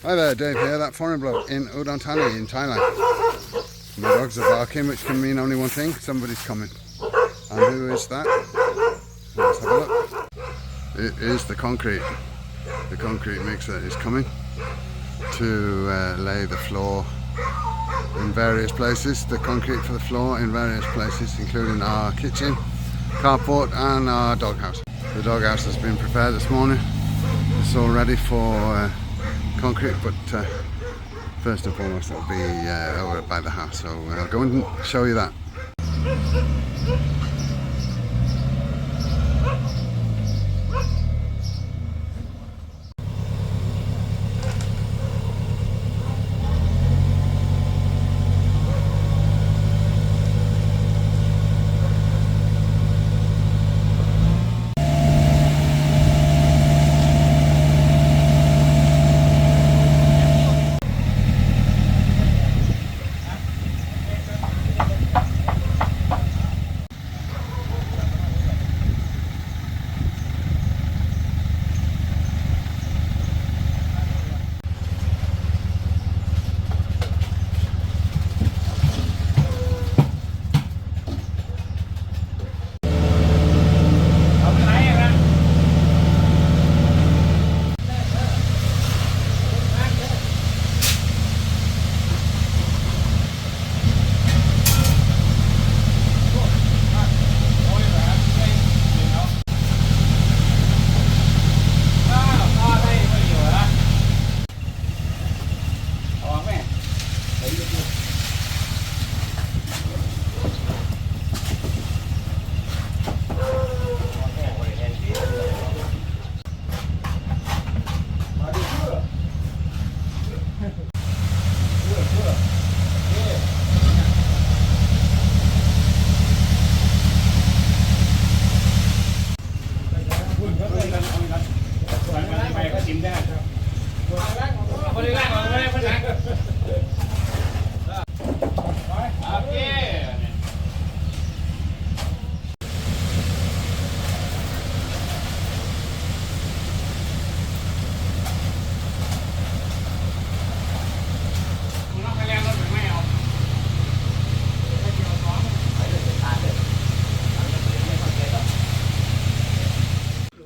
Hi there, Dave here, that foreign bloke in Udon Thani in Thailand. My dogs are barking, which can mean only one thing: somebody's coming. And who is that? Let's have a look. It is the concrete. The concrete mixer is coming to lay the floor in various places. The concrete for the floor in various places, including our kitchen, carport and our doghouse. The doghouse has been prepared this morning. It's all ready for concrete, but first and foremost it'll be over by the house, so I'll go and show you that.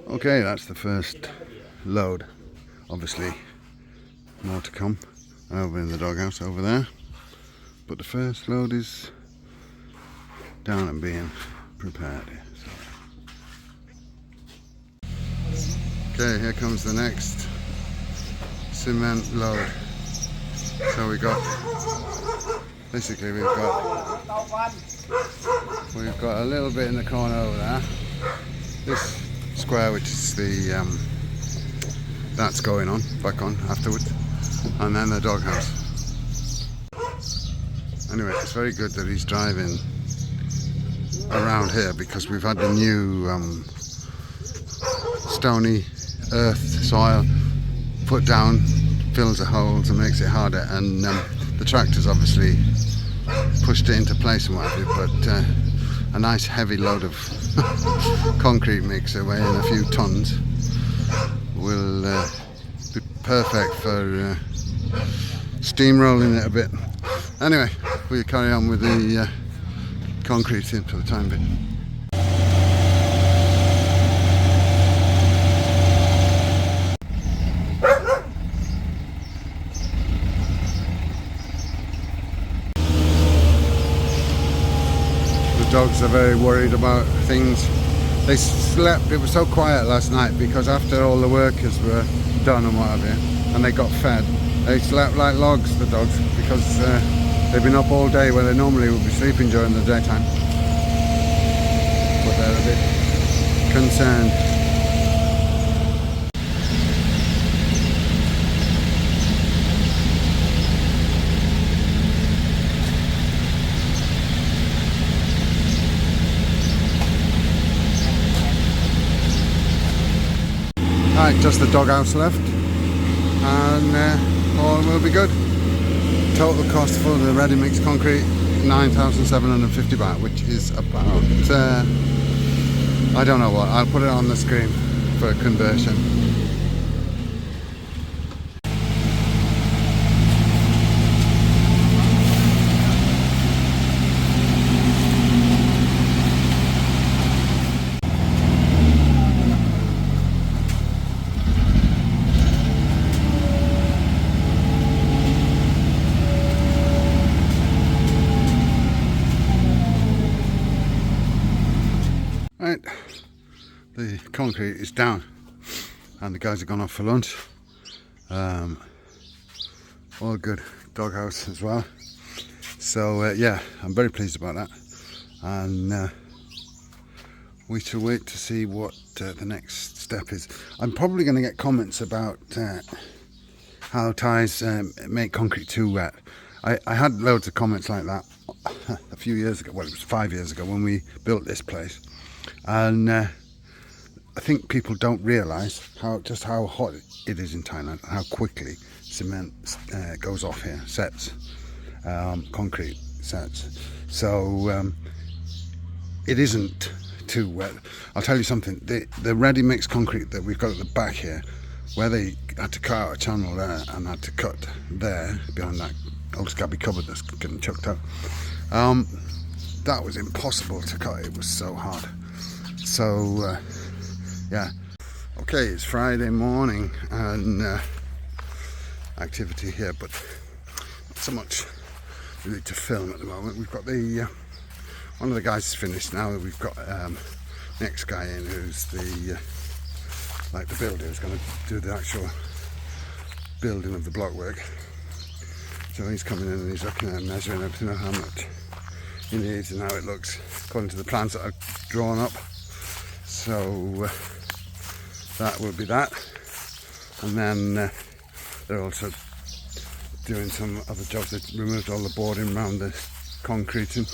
Okay, that's the first load. Obviously more to come over in the doghouse over there, but the first load is down and being prepared. Okay, here comes the next cement load. So we've got a little bit in the corner over there. This square, which is the that's going on back on afterwards, and then the doghouse. Anyway, it's very good that he's driving around here, because we've had the new stony earth soil put down, fills the holes and makes it harder, and the tractor's obviously pushed it into place and what have you, but a nice heavy load of concrete mixer weighing a few tons will be perfect for steamrolling it a bit. Anyway, we'll carry on with the concrete in for the time being. The dogs are very worried about things. They slept, it was so quiet last night because after all the workers were done and what have you, and they got fed, they slept like logs, the dogs, because they've been up all day where they normally would be sleeping during the daytime. But they're a bit concerned. Right, just the doghouse left, and all will be good. Total cost for the ready mix concrete 9,750 baht, which is about I don't know what. I'll put it on the screen for conversion. Right, the concrete is down and the guys have gone off for lunch. All good. Doghouse as well. So yeah, I'm very pleased about that, and we shall wait to see what the next step is. I'm probably going to get comments about how Thais make concrete too wet. I had loads of comments like that a few years ago. Well, it was 5 years ago when we built this place, and I think people don't realise just how hot it is in Thailand, how quickly cement goes off here, sets, concrete sets. So it isn't too wet. I'll tell you something, the ready mix concrete that we've got at the back here, where they had to cut out a channel there and had to cut there behind that old scabby cupboard that's getting chucked out, that was impossible to cut. It was so hard. So yeah, okay, it's Friday morning and activity here, but not so much really to film at the moment. We've got the one of the guys is finished now. We've got next guy in who's the like the builder who's going to do the actual building of the block work. So he's coming in and he's looking at measuring everything out, how much he needs and how it looks according to the plans that I've drawn up. So that will be that, and then they're also doing some other jobs. They removed all the boarding around the concreting,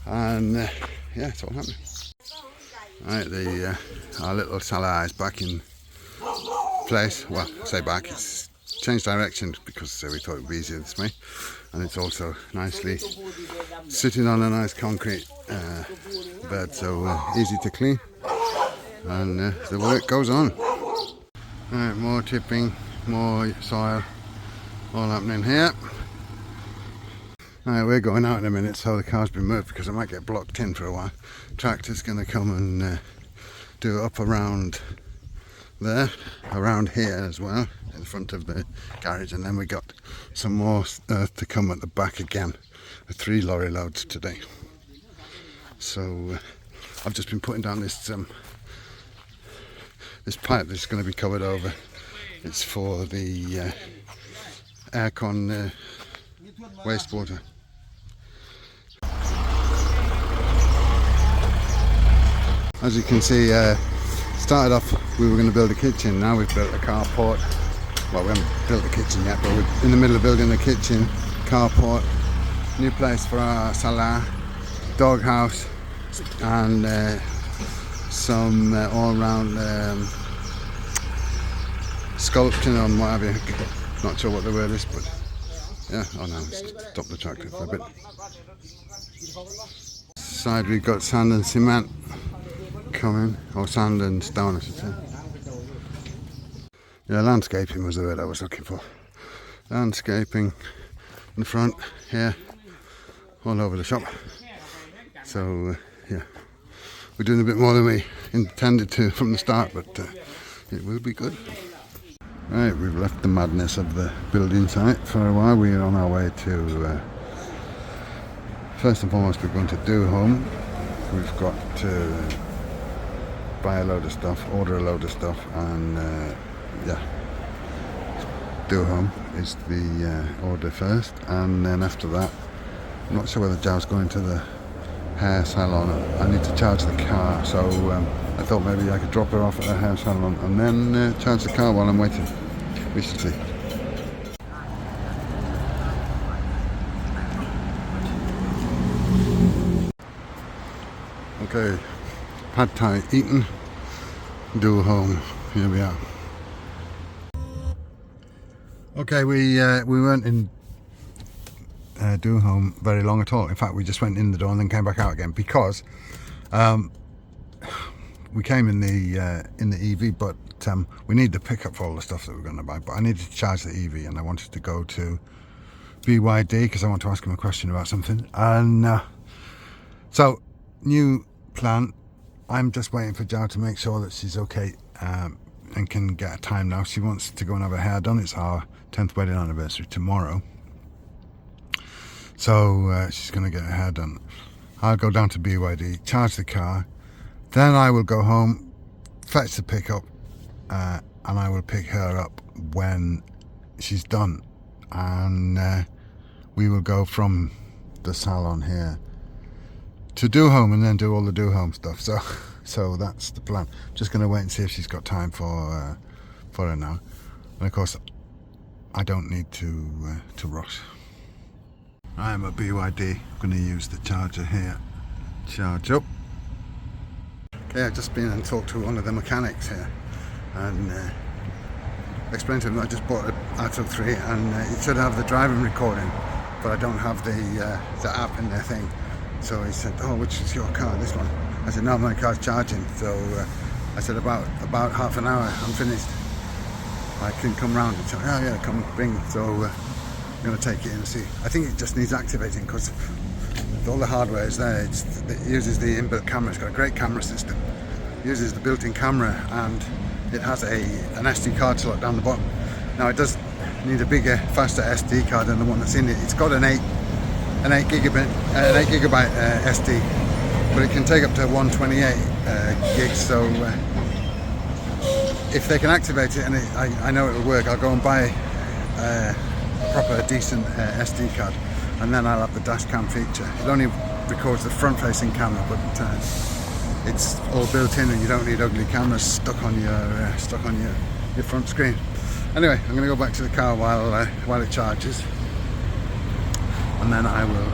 and yeah, it's all happening. Right, our little Salah is back in place. Well, I say back, it's changed direction because we thought it would be easier this way, and it's also nicely sitting on a nice concrete bed, so easy to clean, and the work goes on. Right, more tipping, more soil, all happening here. Right, we're going out in a minute, so the car's been moved because I might get blocked in for a while. Tractor's going to come and do it up around there, around here as well, in front of the garage, and then we got some more earth to come at the back again, with 3 lorry loads today. So I've just been putting down this this pipe that's going to be covered over. It's for the aircon wastewater. As you can see, started off we were going to build a kitchen. Now we've built a carport. Well, we haven't built the kitchen yet, but we're in the middle of building the kitchen, carport, new place for our Salah, dog house, and some all-round sculpting on what have you. Not sure what the word is, but yeah. Oh no, stop the tractor for a bit. Side we've got sand and cement coming, or sand and stone I should say. Yeah, landscaping was the word I was looking for. Landscaping in the front here, all over the shop. So yeah, we're doing a bit more than we intended to from the start, but it will be good. Right, we've left the madness of the building site for a while. We're on our way to, first and foremost we're going to do home. We've got to buy a load of stuff, order a load of stuff, and yeah, do home is the order first, and then after that, I'm not sure whether Jow's going to the hair salon. I need to charge the car, so I thought maybe I could drop her off at the hair salon and then charge the car while I'm waiting. We shall see. Okay, pad thai eaten, do home, here we are. Okay, we weren't in do home very long at all. In fact, we just went in the door and then came back out again because we came in the EV, but we need the pickup for all the stuff that we're going to buy. But I needed to charge the EV, and I wanted to go to BYD because I want to ask him a question about something. And so, new plan. I'm just waiting for Jo to make sure that she's okay and can get a time now. She wants to go and have her hair done. It's our 10th wedding anniversary tomorrow. So she's going to get her hair done. I'll go down to BYD, charge the car, Then I will go home, fetch the pickup, and I will pick her up when she's done, and we will go from the salon here to do home and then do all the do home stuff. So that's the plan. Just going to wait and see if she's got time for her now, and of course I don't need to rush. I am a BYD. I'm going to use the charger here. Charge up. Okay, I've just been and talked to one of the mechanics here, and explained to him that I just bought an Auto 3 and it should have the driving recording, but I don't have the app in their thing. So he said, "Oh, which is your car?" "This one." I said, "No, my car's charging." So I said, about half an hour, I'm finished. I can come round and say, "Oh yeah, come bring." So I'm going to take it in and see. I think it just needs activating because all the hardware is there. It uses the inbuilt camera. It's got a great camera system. It uses the built-in camera, and it has an SD card slot down the bottom. Now it does need a bigger, faster SD card than the one that's in it. It's got an 8 gigabyte SD, but it can take up to 128 gigs. So if they can activate it, and I know it'll work, I'll go and buy a proper decent SD card, and then I'll have the dash cam feature. It only records the front-facing camera, but it's all built in, and you don't need ugly cameras stuck on your front screen. Anyway, I'm going to go back to the car while it charges, and then I will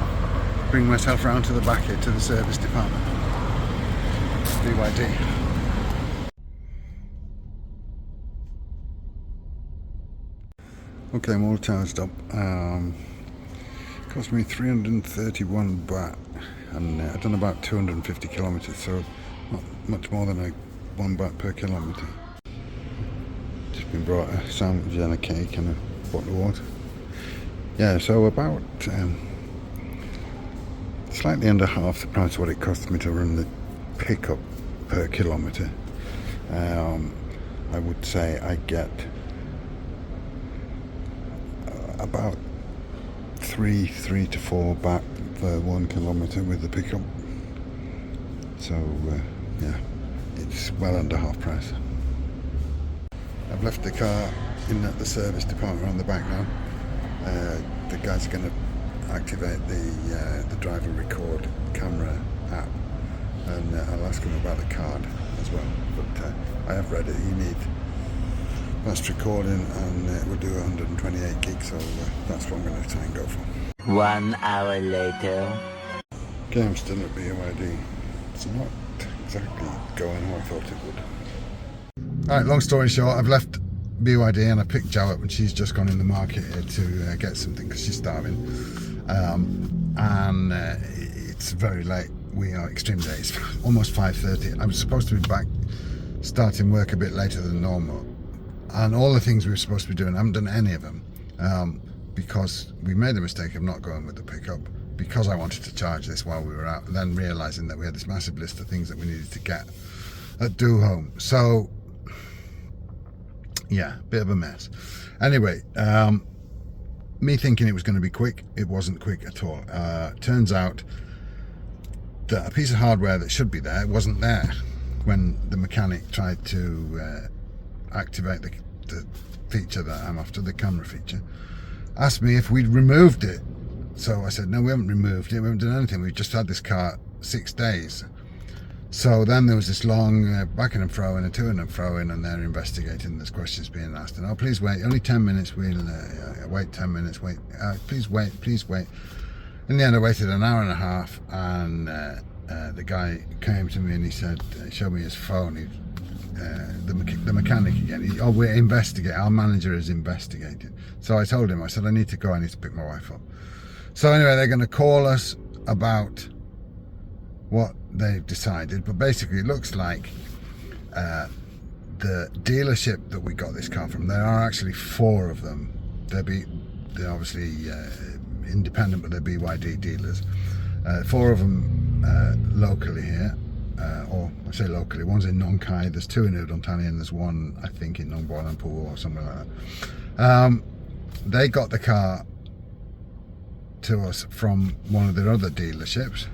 bring myself around to the back here to the service department. BYD. Okay, I'm all charged up. Cost me 331 baht, and I've done about 250 kilometers, so not much more than 1 baht per kilometer. Just been brought a sandwich and a cake and a bottle of water. Yeah, so about slightly under half the price of what it cost me to run the pickup per kilometer. I would say I get about 3 to 4 baht per 1 kilometer with the pickup. So yeah, it's well under half price. I've left the car in at the service department on the back now. The guys are going to activate the drive and record camera app, and I'll ask them about the card as well. But I have read it. You need fast recording, and it will do 128 gigs, so that's what I'm going to try and go for. 1 hour later. Okay, I'm still at BYD. It's not exactly going how I thought it would. Alright, long story short, I've left BYD and I picked Jo up, and she's just gone in the market here to get something because she's starving. And it's very late. We are extremely late. It's almost 5:30. I was supposed to be back starting work a bit later than normal. And all the things we were supposed to be doing, I haven't done any of them. Because we made the mistake of not going with the pickup, because I wanted to charge this while we were out, and then realising that we had this massive list of things that we needed to get at Do Home. So yeah, bit of a mess. Anyway, me thinking it was going to be quick, it wasn't quick at all. Turns out that a piece of hardware that should be there wasn't there when the mechanic tried to activate the feature that I'm after, the camera feature. Asked me if we'd removed it. So I said, no, we haven't removed it, we haven't done anything, we've just had this car 6 days. So then there was this long backing and throwing and toing and throwing, and they're investigating. There's questions being asked, and oh, please wait, only 10 minutes, we'll wait 10 minutes, wait, please wait. In the end I waited an hour and a half, and the guy came to me and he said, showed me his phone. The mechanic again, we're investigating, our manager is investigating. So I told him, I said, I need to go, I need to pick my wife up. So anyway, they're going to call us about what they've decided, but basically it looks like the dealership that we got this car from, there are actually 4 of them. They're obviously independent, but they're BYD dealers. 4 of them locally here. Or I say locally, one's in Nong Khai, there's 2 in Udon Thani, and there's 1 I think in Nong Bualampu or something like that. They got the car to us from one of their other dealerships,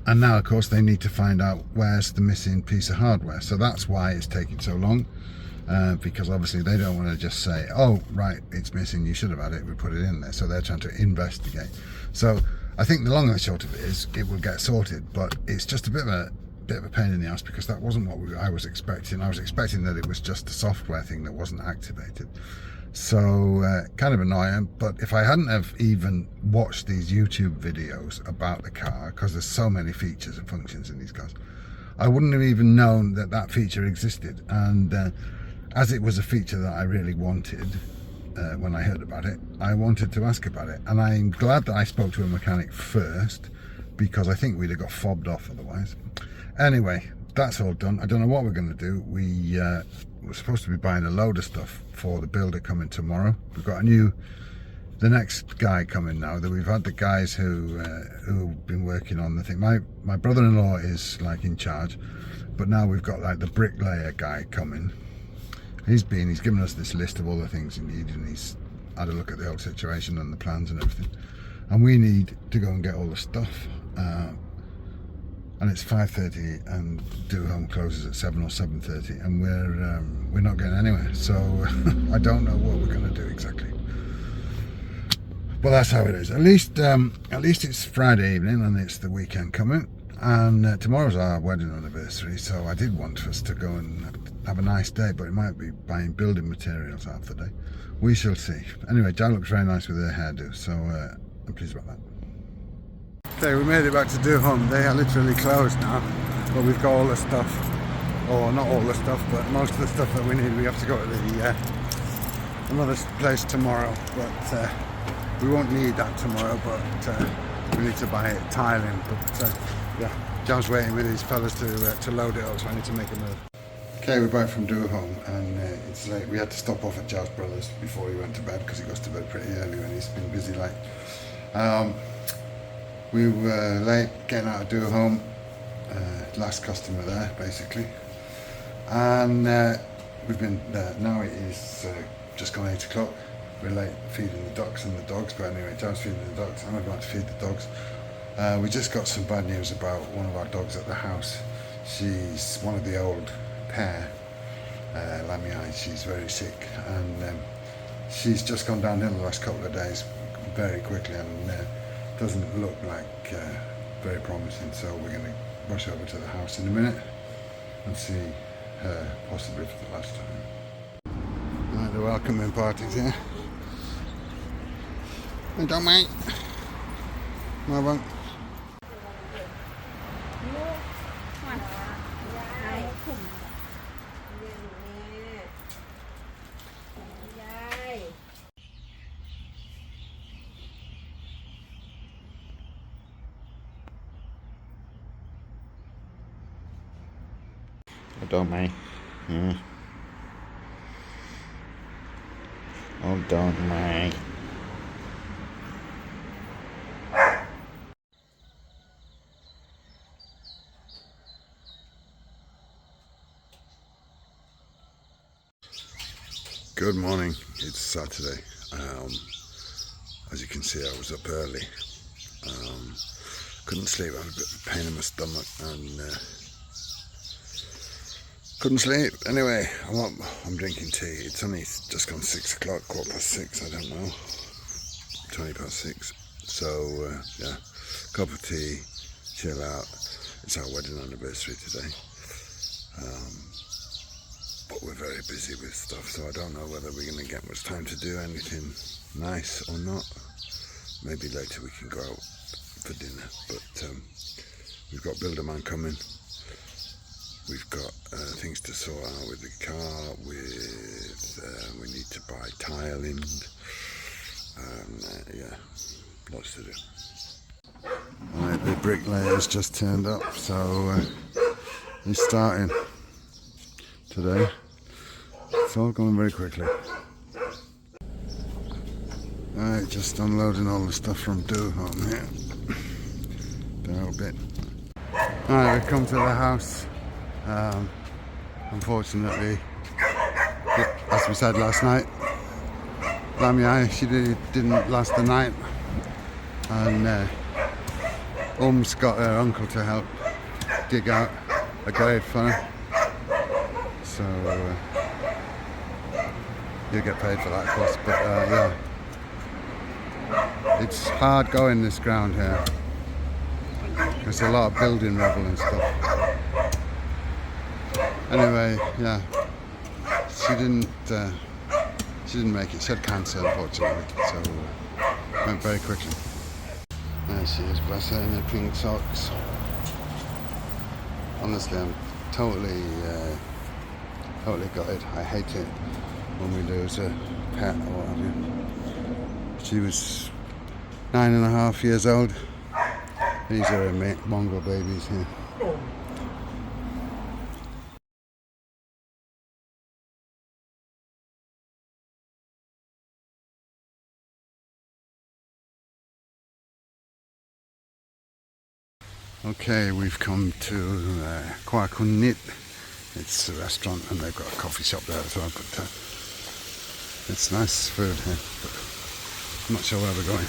And now, of course, they need to find out where's the missing piece of hardware. So that's why it's taking so long, because obviously they don't want to just say, oh, right, it's missing, you should have had it, we put it in there. So they're trying to investigate. So I think the long and short of it is it will get sorted, but it's just a bit of a pain in the ass, because that wasn't what I was expecting. I was expecting that it was just a software thing that wasn't activated. So kind of annoying, but if I hadn't have even watched these YouTube videos about the car, because there's so many features and functions in these cars, I wouldn't have even known that that feature existed. And as it was a feature that I really wanted, when I heard about it, I wanted to ask about it. And I'm glad that I spoke to a mechanic first, because I think we'd have got fobbed off otherwise. Anyway, that's all done. I don't know what we're going to do. We're supposed to be buying a load of stuff for the builder coming tomorrow. We've got the next guy coming now. That we've had the guys who've been working on the thing. My brother-in-law is like in charge, but now we've got like the bricklayer guy coming. He's given us this list of all the things he needs, and he's had a look at the whole situation and the plans and everything. And we need to go and get all the stuff. And it's 5:30, and Do Home closes at 7 or 7:30, and we're not getting anywhere. So I don't know what we're going to do exactly. But that's how it is. At least it's Friday evening, and it's the weekend coming. And tomorrow's our wedding anniversary, so I did want us to go and have a nice day, but it might be buying building materials half the day. We shall see. Anyway, Jan looks very nice with her hairdo, so I'm pleased about that. Okay, we made it back to Do Home. They are literally closed now, but we've got all the stuff, or not all the stuff, but most of the stuff that we need. We have to go to the another place tomorrow, but we won't need that tomorrow, but we need to buy tiling. But yeah, John's waiting with his fellas to load it up, so I need to make a move. Okay, we're back from Do Home, and it's late. We had to stop off at John's brother's before he went to bed, because he goes to bed pretty early when he's been busy late. We were late getting out of Do Home, last customer there basically, and we've been there. Now it is just gone 8 o'clock. We're late feeding the ducks and the dogs, but anyway, John's feeding the ducks, I'm about to feed the dogs. We just got some bad news about one of our dogs at the house. She's one of the old pair, Lamii. She's very sick, and she's just gone downhill the last couple of days very quickly, and doesn't look like very promising. So we're going to rush over to the house in a minute and see her possibly for the last time. Right, the welcoming party's here. Hey, don't mate. No, I won't. Don't mind. Yeah. Oh, don't mind. Good morning. It's Saturday. As you can see, I was up early. Couldn't sleep. I had a bit of pain in my stomach, and couldn't sleep. Anyway, I'm drinking tea. It's only just gone 6 o'clock, 6:15, I don't know, 20 past 6. So yeah, cup of tea, chill out. It's our wedding anniversary today, but we're very busy with stuff, so I don't know whether we're going to get much time to do anything nice or not. Maybe later we can go out for dinner, but we've got Builder Man coming. We've got things to sort out with the car, we need to buy tiling, yeah, lots to do. Right, the bricklayer's just turned up, so he's starting today. It's all going very quickly. Alright, just unloading all the stuff from Do Home here. A little bit. Alright, we've come to the house. Unfortunately, as we said last night, Lamii, she didn't last the night, and got her uncle to help dig out a grave for her. So you get paid for that, of course. But yeah, it's hard going this ground here. There's a lot of building rubble and stuff. Anyway, yeah, she didn't make it. She had cancer, unfortunately, so went very quickly. There she is, bless her, in her pink socks. Honestly, I'm totally gutted. I hate it when we lose a pet or what have you. She was 9.5 years old. These are her mongrel babies here. Okay, we've come to a.k.a. It's a restaurant and they've got a coffee shop there as well, but it's nice food here, but I'm not sure where we're going.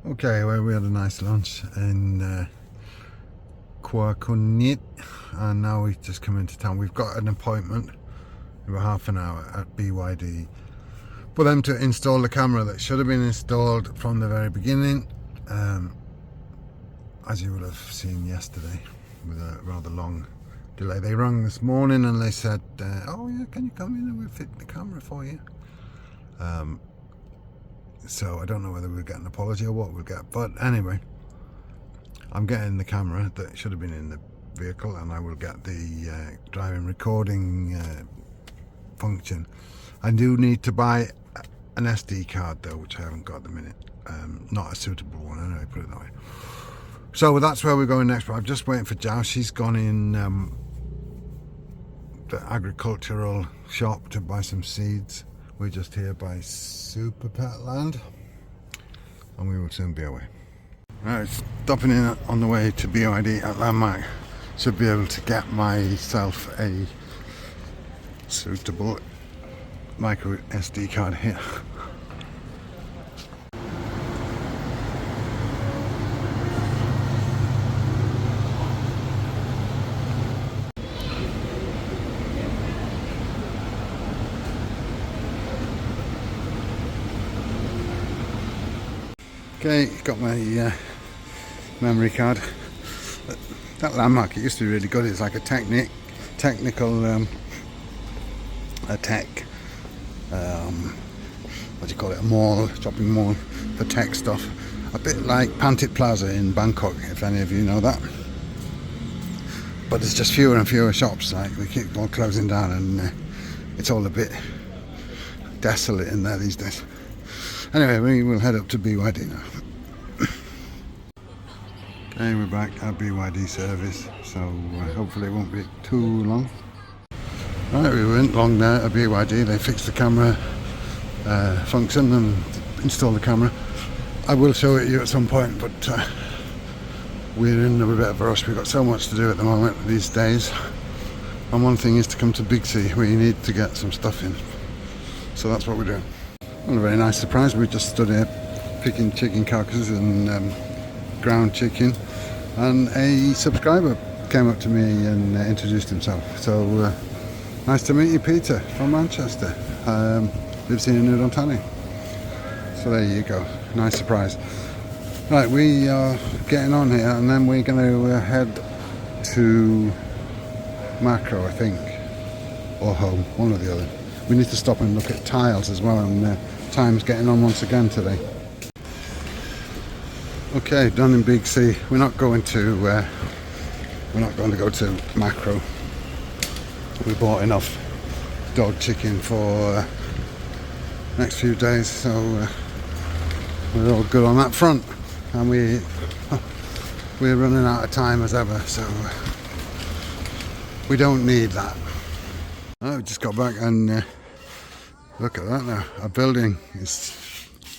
Okay, well, we had a nice lunch in a.k.a. and now we've just come into town. We've got an appointment in about half an hour at BYD for them to install the camera that should have been installed from the very beginning, as you will have seen yesterday, with a rather long delay. They rang this morning and they said, oh yeah, can you come in and we'll fit the camera for you. So I don't know whether we'll get an apology or what we'll get, but anyway, I'm getting the camera that should have been in the vehicle, and I will get the driving recording function. I do need to buy an SD card though, which I haven't got at the minute. Not a suitable one anyway, put it that way. So that's where we're going next, but I'm just waiting for Jow. She's gone in the agricultural shop to buy some seeds. We're just here by Super Pet Land and we will soon be away. Right, stopping in on the way to BYD at Landmark. Should be able to get myself a suitable micro SD card here. Okay, got my memory card. That Landmark, it used to be really good. It's like a technical a tech what do you call it, a mall, shopping mall for tech stuff, a bit like Pantit Plaza in Bangkok, if any of you know that. But there's just fewer and fewer shops. Like, they keep all closing down, and it's all a bit desolate in there these days. Anyway, we will head up to BYD now. Okay, we're back at BYD service, so hopefully it won't be too long. Right, we went long there at BYD. They fixed the camera function and installed the camera. I will show it you at some point, but we're in a bit of a rush. We've got so much to do at the moment these days, and one thing is to come to Big C where you need to get some stuff in. So that's what we're doing. Well, a very nice surprise. We just stood here picking chicken carcasses and ground chicken, and a subscriber came up to me and introduced himself. So nice to meet you, Peter from Manchester. Lives here in Udon Thani. So there you go, nice surprise. Right, we are getting on here, and then we're going to head to Macro, I think, or home, one or the other. We need to stop and look at tiles as well, and time's getting on once again today. Okay, done in Big C. We're not going to go to Macro. We bought enough dog chicken for next few days, so we're all good on that front. And we're running out of time as ever, so we don't need that. Oh, we just got back, and look at that now. A building is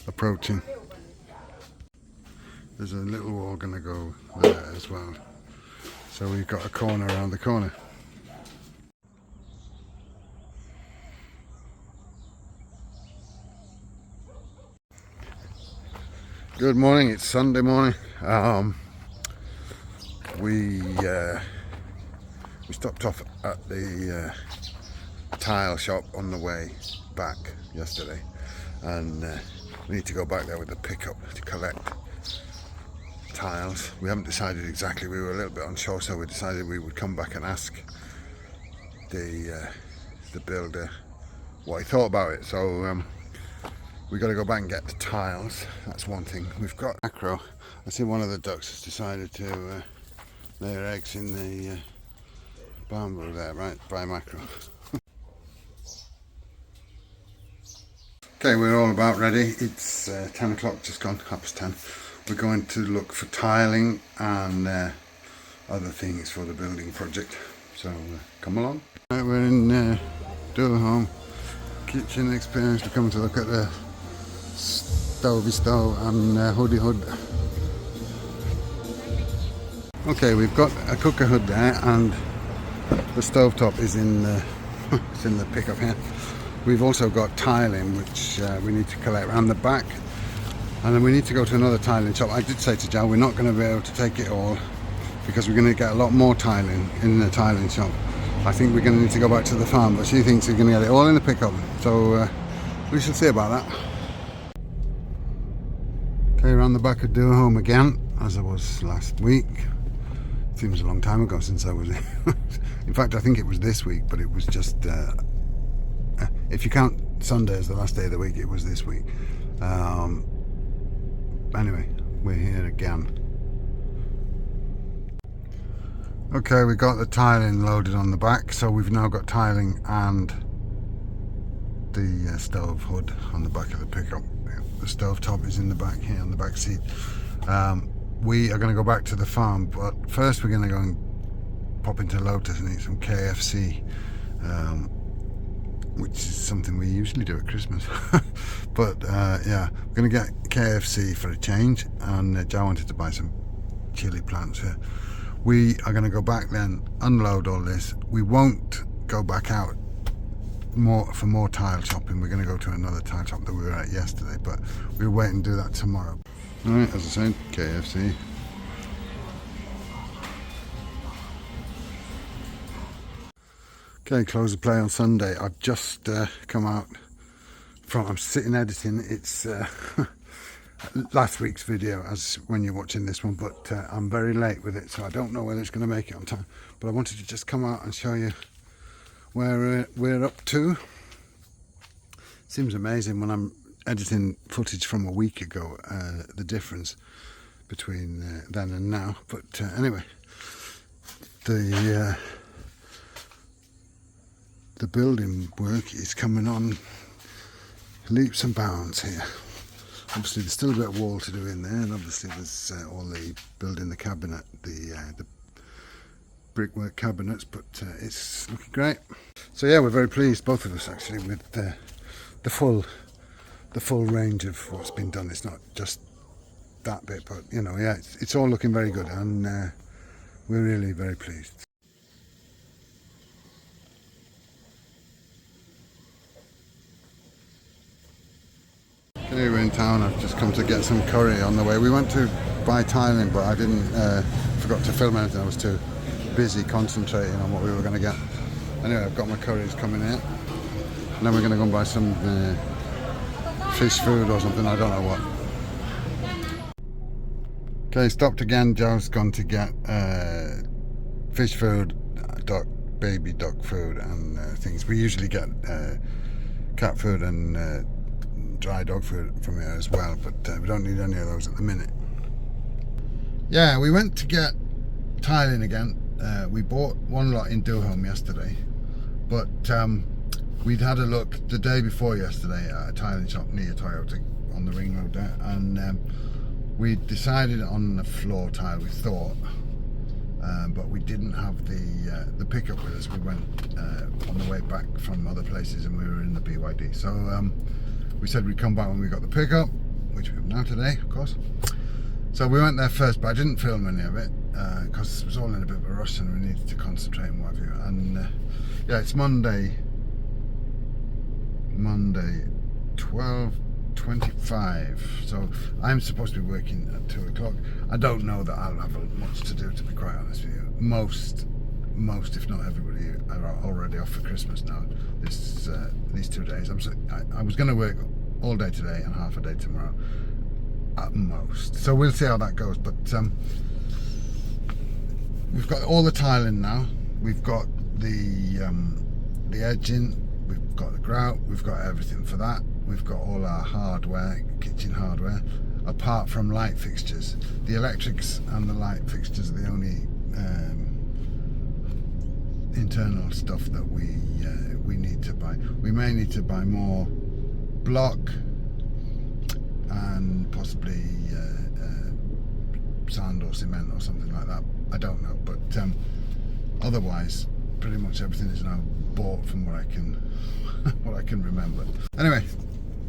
approaching. There's a little wall going to go there as well. So we've got a corner around the corner. Good morning, it's Sunday morning. We stopped off at the tile shop on the way back yesterday, and we need to go back there with the pickup to collect tiles. We haven't decided exactly, we were a little bit unsure, so we decided we would come back and ask the builder what he thought about it. So we got to go back and get the tiles. That's one thing. We've got macro. I see one of the ducks has decided to lay her eggs in the bamboo there, right by macro. Okay, we're all about ready. It's 10 o'clock, just gone, 10:30. We're going to look for tiling and other things for the building project. So come along. Right, we're in Durham kitchen experience. We're coming to look at the stovey stove and hoodie hood. Okay, we've got a cooker hood there, and the stove top is in the it's in the pickup here. We've also got tiling which we need to collect around the back, and then we need to go to another tiling shop. I did say to Joe we're not going to be able to take it all because we're going to get a lot more tiling in the tiling shop. I think we're going to need to go back to the farm, but she thinks we're going to get it all in the pickup, so we shall see about that. Okay, around the back of Durham again, as I was last week. Seems a long time ago since I was here. In fact, I think it was this week, but it was just if you count Sunday as the last day of the week, it was this week. Anyway, we're here again. Okay, we got the tiling loaded on the back, so we've now got tiling and the stove hood on the back of the pickup. The stove top is in the back here on the back seat. We are going to go back to the farm, but first we're going to go and pop into Lotus and eat some KFC, which is something we usually do at Christmas. But yeah, we're going to get KFC for a change, and Joe wanted to buy some chili plants here. We are going to go back then, unload all this. We won't go back out for more tile shopping. We're going to go to another tile shop that we were at yesterday, but we'll wait and do that tomorrow. Alright, as I said, KFC. Okay, close the play on Sunday. I've just come out from, I'm sitting editing, it's last week's video as when you're watching this one, but I'm very late with it, so I don't know whether it's going to make it on time. But I wanted to just come out and show you where we're up to. Seems amazing when I'm editing footage from a week ago, the difference between then and now. But anyway, the building work is coming on leaps and bounds here. Obviously there's still a bit of wall to do in there, and obviously there's all the building the cabinet, the brickwork cabinets, but it's looking great. So yeah, we're very pleased, both of us actually, with the full range of what's been done. It's not just that bit, but you know, yeah, it's all looking very good, and we're really very pleased. Okay, we're in town. I've just come to get some curry on the way. We went to buy tiling, but I didn't forgot to film anything. I was too busy concentrating on what we were going to get. Anyway, I've got my curries coming in, and then we're going to go and buy some fish food or something, I don't know what. Okay, stopped again. Joe's gone to get fish food, baby duck food and things. We usually get cat food and dry dog food from here as well, but we don't need any of those at the minute. Yeah, we went to get tiling again. We bought one lot in Durham yesterday, but we'd had a look the day before yesterday at a tiling shop near Toyota on the ring road there, and we decided on the floor tile, we thought, but we didn't have the pickup with us. We went on the way back from other places, and we were in the BYD, so we said we'd come back when we got the pickup, which we have now today, of course. So we went there first, but I didn't film any of it. because it was all in a bit of a rush and we needed to concentrate and what have you. And yeah, it's Monday 12:25, so I'm supposed to be working at 2 o'clock. I don't know that I'll have much to do, to be quite honest with you. Most if not everybody are already off for Christmas now, these 2 days. I was going to work all day today and half a day tomorrow at most, so we'll see how that goes. But we've got all the tiling now, we've got the edging, we've got the grout, we've got everything for that. We've got all our hardware, kitchen hardware, apart from light fixtures. The electrics and the light fixtures are the only internal stuff that we need to buy. We may need to buy more block and possibly sand or cement or something like that. I don't know, but otherwise pretty much everything is now bought from what I can remember. Anyway,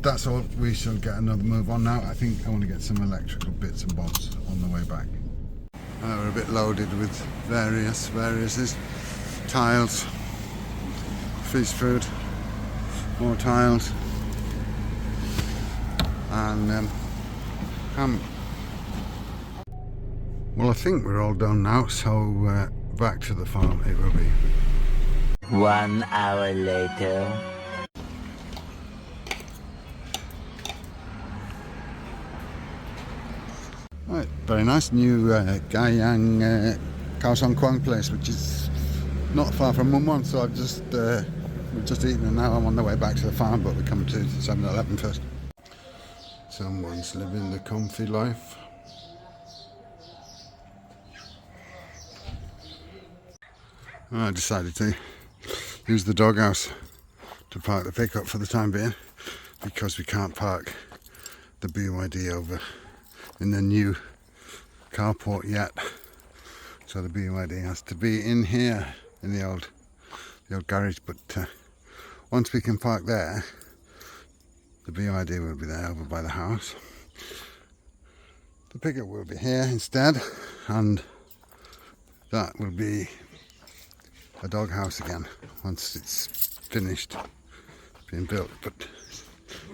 that's all. We shall get another move on now. I think I want to get some electrical bits and bobs on the way back. We're a bit loaded with various tiles, fish food, more tiles, and ham. Well, I think we're all done now, so back to the farm it will be. 1 hour later. Right, very nice new Gayang Khao Song Kwang place, which is not far from Mun Mon. So we've just eaten, and now I'm on the way back to the farm, but we're coming to 7-Eleven first. Someone's living the comfy life. I decided to use the doghouse to park the pickup for the time being, because we can't park the BYD over in the new carport yet. So the BYD has to be in here in the old garage. But once we can park there, the BYD will be there over by the house. The pickup will be here instead, and that will be a doghouse again once it's finished being built. But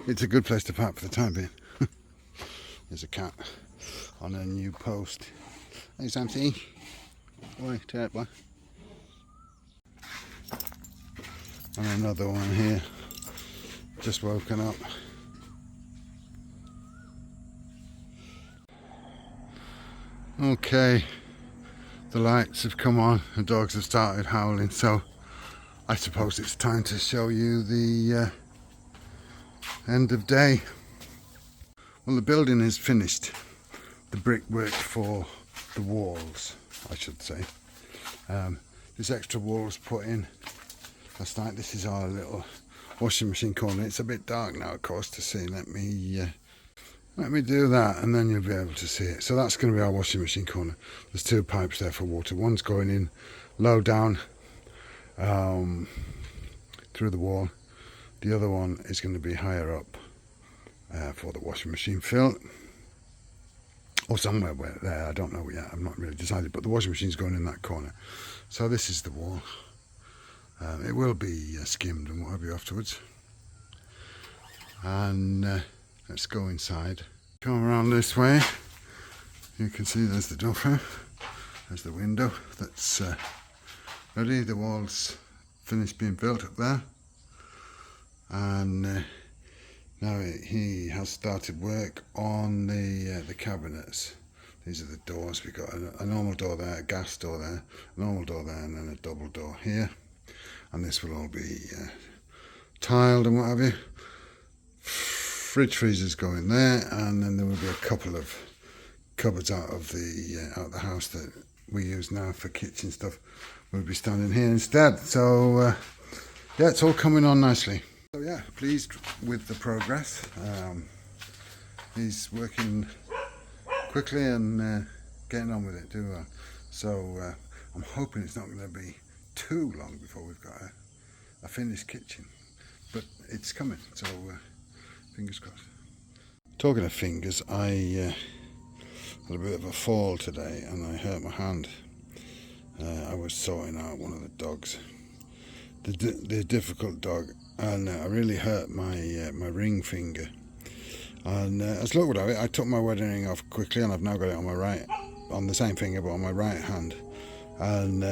it's a good place to park for the time being. There's a cat on a new post. Hey Samsy, boy, turn boy. And another one here, just woken up. Okay, the lights have come on, the dogs have started howling, so I suppose it's time to show you the end of day. Well, the building is finished. The brickwork for the walls, I should say. This extra wall was put in last night. This is our little washing machine corner. It's a bit dark now, of course, to see. Let me do that, and then you'll be able to see it. So that's going to be our washing machine corner. There's 2 pipes there for water. One's going in low down through the wall. The other one is going to be higher up for the washing machine fill, or somewhere where there, I don't know yet, I've not really decided, but the washing machine's going in that corner. So this is the wall. It will be skimmed and what have you afterwards. And let's go inside. Come around this way. You can see there's the duffer, there's the window that's ready. The wall's finished being built up there, and now he has started work on the cabinets. These are the doors. We've got a normal door there, a gas door there, a normal door there, and then a double door here. And this will all be tiled and what have you. Fridge freezers go in there, and then there will be a couple of cupboards out of the house that we use now for kitchen stuff. We'll be standing here instead. So yeah, it's all coming on nicely. So yeah, pleased with the progress. He's working quickly and getting on with it too well. So I'm hoping it's not going to be too long before we've got a finished kitchen, but it's coming. So fingers crossed. Talking of fingers, I Had a bit of a fall today and I hurt my hand. I was sorting out one of the dogs, the difficult dog, and I really hurt my my ring finger. And as luck would have it, I took my wedding ring off quickly, and I've now got it on my right, on the same finger but on my right hand, and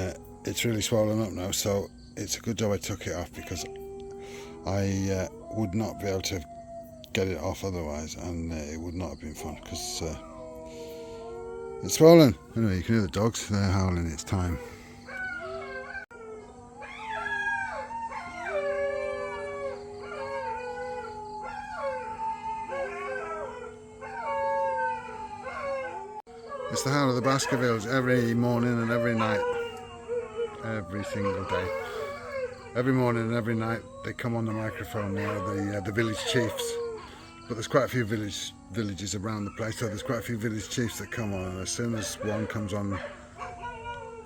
it's really swollen up now. So it's a good job I took it off, because I would not be able to get it off otherwise, and it would not have been fun, because it's swollen. Anyway, you can hear the dogs, they're howling, it's time. It's the howl of the Baskervilles every morning and every night, every single day. Every morning and every night they come on the microphone. They are the village chiefs, but there's quite a few villages around the place, so there's quite a few village chiefs that come on, and as soon as one comes on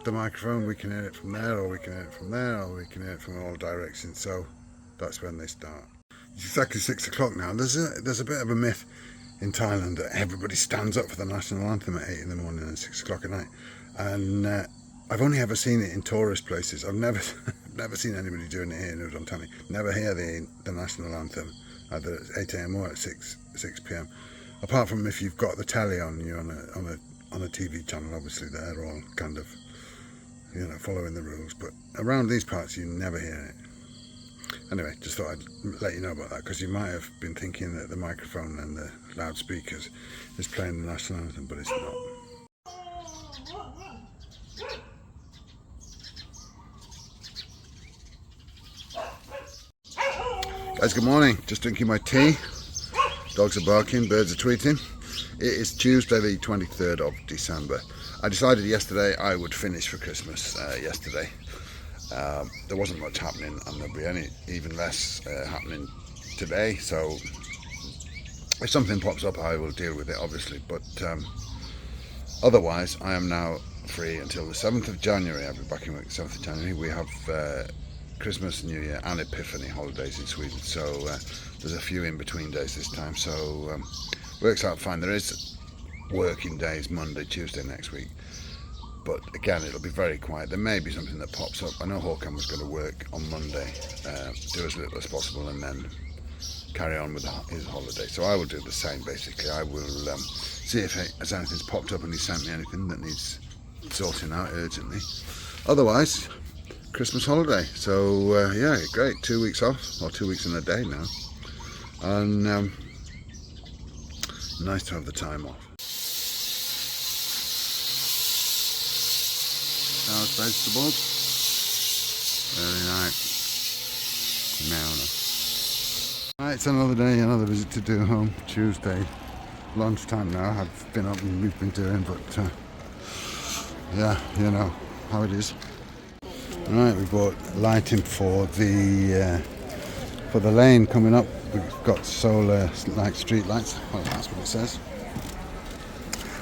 the microphone, we can hear it from there, or we can hear it from there, or we can hear it from all directions. So that's when they start. It's exactly 6 o'clock now. There's a bit of a myth in Thailand that everybody stands up for the national anthem at 8 in the morning and 6 o'clock at night, and I've only ever seen it in tourist places. I've never seen anybody doing it here in Udon Thani. Never hear the national anthem either at 8 a.m. or at 6 p.m. Apart from if you've got the telly on, you're on a TV channel. Obviously, they're all kind of, you know, following the rules. But around these parts, you never hear it. Anyway, just thought I'd let you know about that, because you might have been thinking that the microphone and the loudspeakers is playing the national anthem, but it's not. Guys, good morning. Just drinking my tea. Dogs are barking, birds are tweeting. It is Tuesday the 23rd of December. I decided yesterday I would finish for Christmas yesterday. There wasn't much happening, and there'll be even less happening today, so if something pops up I will deal with it, obviously, but otherwise I am now free until the 7th of January. I'll be back in work the 7th of January. We have Christmas, New Year and Epiphany holidays in Sweden, so there's a few in between days this time, so works out fine. There is working days Monday, Tuesday next week, but again it'll be very quiet. There may be something that pops up. I know Håkan was going to work on Monday, do as little as possible and then carry on with his holiday, so I will do the same basically. I will see if anything's popped up and he sent me anything that needs sorting out urgently. Otherwise, Christmas holiday, so yeah, great. 2 weeks off, or 2 weeks and a day now, and nice to have the time off. House vegetables, very nice. Right, it's another day, another visit to do home. Tuesday lunchtime now. I've been up and we've been doing, but yeah, you know how it is. Right, we bought lighting for the lane coming up. We've got solar like street lights. Well, that's what it says.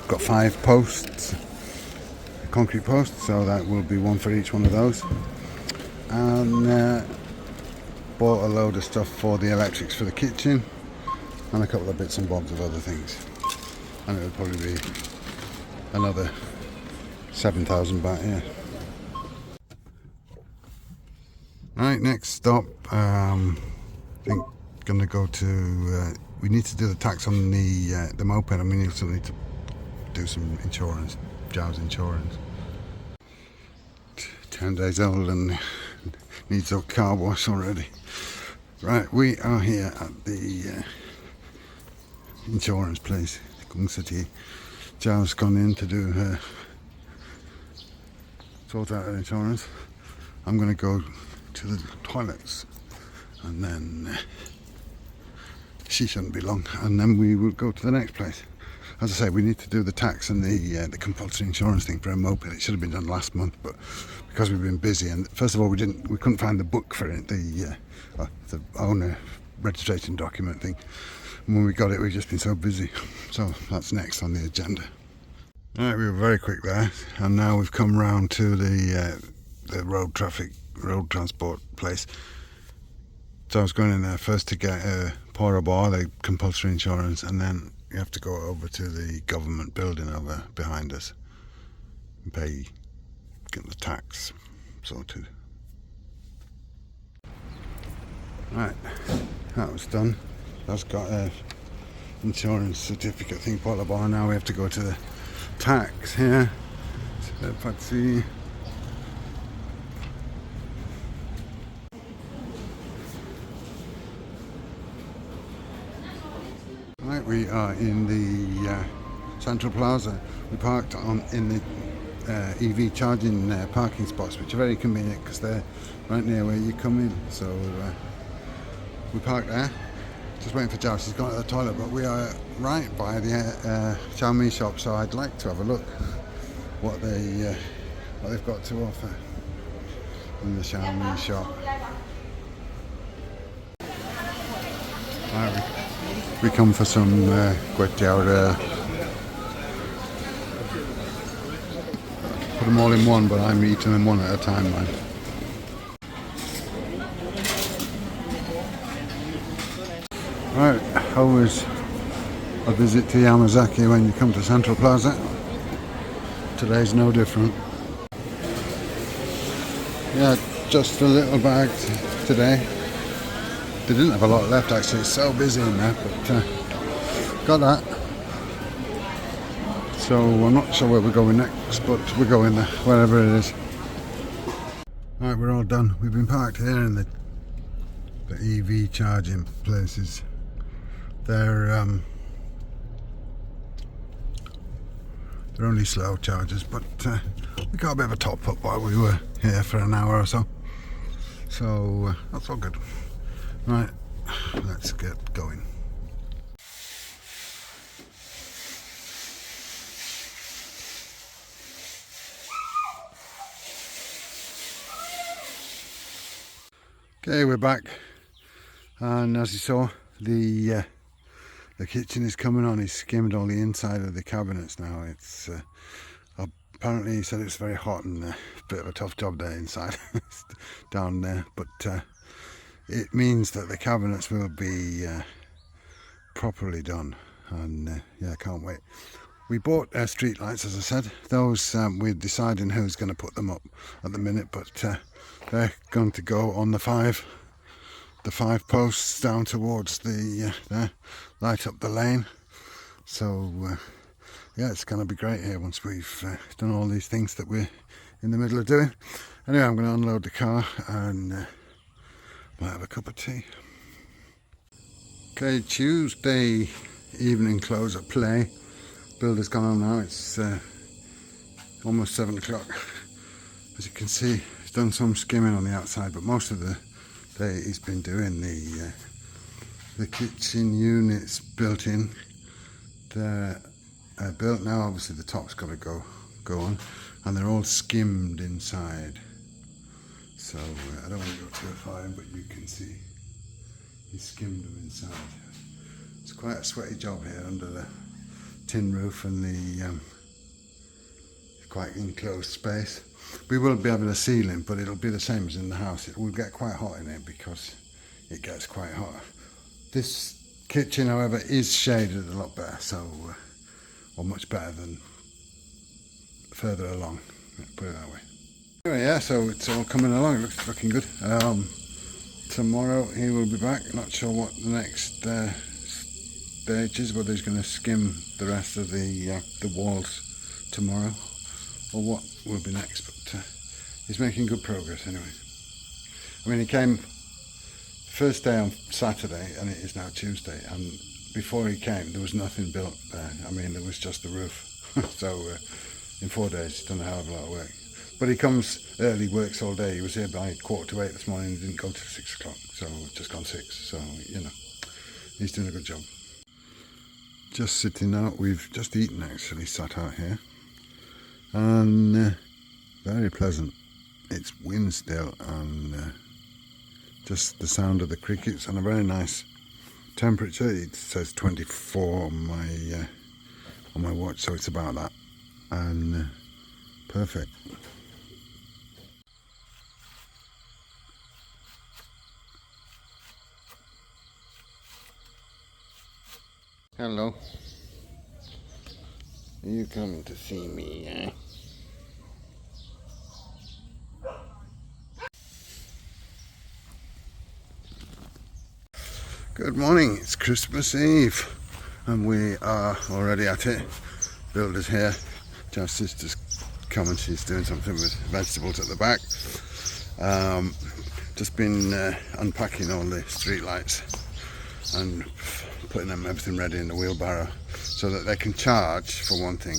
Got 5 posts, concrete posts, so that will be one for each one of those. And bought a load of stuff for the electrics for the kitchen, and a couple of bits and bobs of other things. And it would probably be another 7,000 baht, yeah. Right, next stop, I think gonna go to, we need to do the tax on the moped, and we also need to do some insurance, Jow's insurance. 10 days old and needs a car wash already. Right, we are here at the insurance place, Kung City. Jow's gone in to do her, sort out her insurance. I'm gonna go to the toilets, and then she shouldn't be long, and then we will go to the next place. As I say, we need to do the tax and the compulsory insurance thing for a moped. It should have been done last month, but because we've been busy, and first of all we couldn't find the book for it, the owner registration document thing. And when we got it, we've just been so busy, so that's next on the agenda. Right, we were very quick there, and now we've come round to the road transport place. So I was going in there first to get a Pora Bar, the compulsory insurance, and then you have to go over to the government building over behind us and get the tax sorted. Right, that was done. That's got a insurance certificate thing put up on. Now we have to go to the tax here. Let's see. Right, we are in the Central Plaza. We parked in the EV charging parking spots, which are very convenient because they're right near where you come in. So we parked there, just waiting for Josh. He's gone to the toilet, but we are right by the Xiaomi shop, so I'd like to have a look what they've got to offer in the Xiaomi shop. Right, we come for some kway teow there. Put them all in one, but I'm eating them one at a time, man. Right, how was a visit to Yamazaki when you come to Central Plaza? Today's no different. Yeah, just a little bag today. They didn't have a lot left actually, it's so busy in there, but got that. So I'm not sure where we're going next, but we're going there, wherever it is. Right, we're all done. We've been parked here in the EV charging places. They're only slow chargers, but we got a bit of a top up while we were here for an hour or so. So that's all good. Right, let's get going. Okay, we're back, and as you saw, the kitchen is coming on. He's skimmed all the inside of the cabinets now. It's apparently he said it's very hot and a bit of a tough job there inside down there, but it means that the cabinets will be properly done, and yeah, I can't wait. We bought street lights, as I said. Those we're deciding who's going to put them up at the minute, but they're going to go on the five posts down towards the light up the lane. So yeah, it's going to be great here once we've done all these things that we're in the middle of doing. Anyway, I'm going to unload the car and might have a cup of tea. Okay, Tuesday evening close at play. Builder's gone home now. It's almost 7 o'clock. As you can see, he's done some skimming on the outside, but most of the day he's been doing the kitchen units built in. They're built now. Obviously the top's got to go on, and they're all skimmed inside. So I don't want to go too far in, but you can see he skimmed them inside. It's quite a sweaty job here under the tin roof and the quite enclosed space. We will be having a ceiling, but it'll be the same as in the house. It will get quite hot in it because it gets quite hot. This kitchen, however, is shaded a lot better, so or much better than further along. Put it that way. Anyway, yeah, so it's all coming along. It looks looking good. Tomorrow he will be back. Not sure what the next stage is, whether he's going to skim the rest of the walls tomorrow or what will be next, but he's making good progress anyway. I mean, he came first day on Saturday and it is now Tuesday, and before he came there was nothing built there. I mean, there was just the roof. So in 4 days he's done a hell of a lot of work. But he comes early, works all day. He was here by 7:45 this morning and didn't go till 6 o'clock, so just gone 6, so you know, he's doing a good job. Just sitting out, we've just eaten actually, sat out here, and very pleasant. It's wind still, and just the sound of the crickets, and a very nice temperature. It says 24 on my watch, so it's about that, and perfect. Hello. Are you coming to see me, eh? Good morning, it's Christmas Eve and we are already at it. Builder's here. Joe's sister's coming, she's doing something with vegetables at the back. Just been unpacking all the street lights and putting everything ready in the wheelbarrow so that they can charge, for one thing,